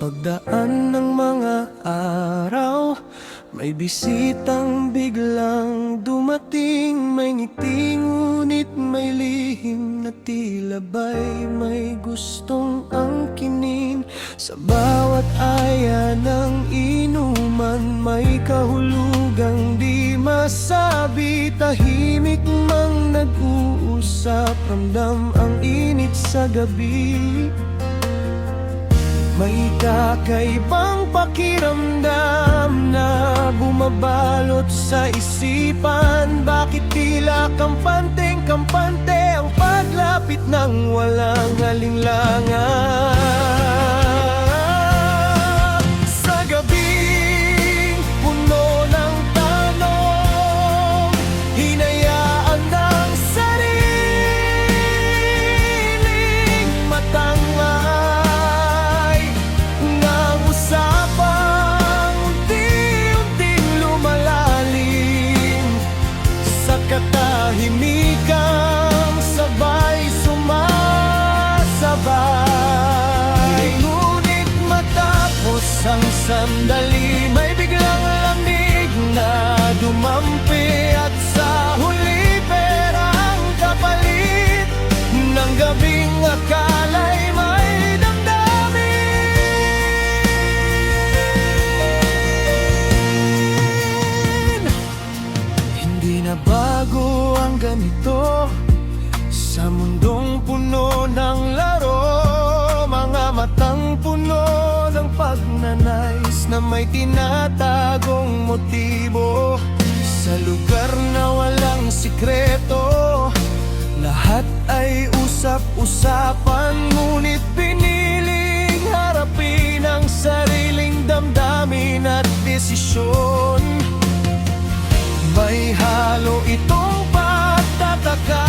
pagdaan ng mga araw, may bisitang biglang dumating. May ngiti ngunit may lihim na tila ba'y may gustong angkinin. Sa bawat aya ng inuman may kahulugang di masabi. Tahimik mang nag-uusap, ramdam ang init sa gabi. May kakaibang pakiramdam na bumabalot sa isipan. Bakit tila kampanteng-kampante ang paglapit ng walang alinlangan? Sa gabing puno ng tanong, hinayaan ng sariling matang katahimikang sabay sumasabay. Ngunit matapos ang sandali, may biglang lamig na dumampi. At sa huli perang kapalit ng gabing akala'y may damdamin. Hindi na bago ang ganito sa mundong puno ng laro. Mga matang puno ng pagnanais na may tinatagong motibo. Sa lugar na walang sikreto, lahat ay usap-usapan. Ngunit piniling harapin ang sariling damdamin at desisyon. May halo itong pagtataka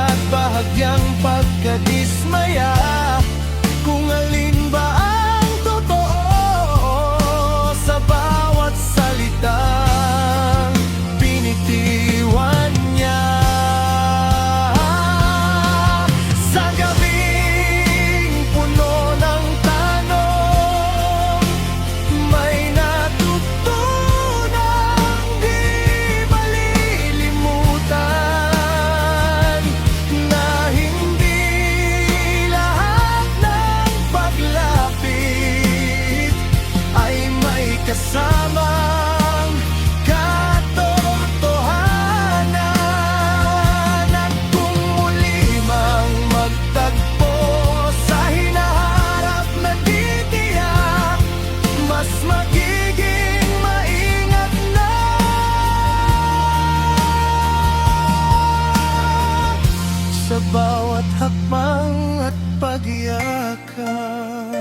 at bahagyang pagkadismaya. Kung alin ba ang totoo sa bawat salitang binitiwan niya. Sa gabing puno ng tanong, may natutunang di malilimutan, na hindi lahat ng paglapit ay may kasamang katotohanan. At kung muli mang magtagpo sa hinaharap na di tiyak, mas magiging maingat na sa bawat hakbang at pagyakap.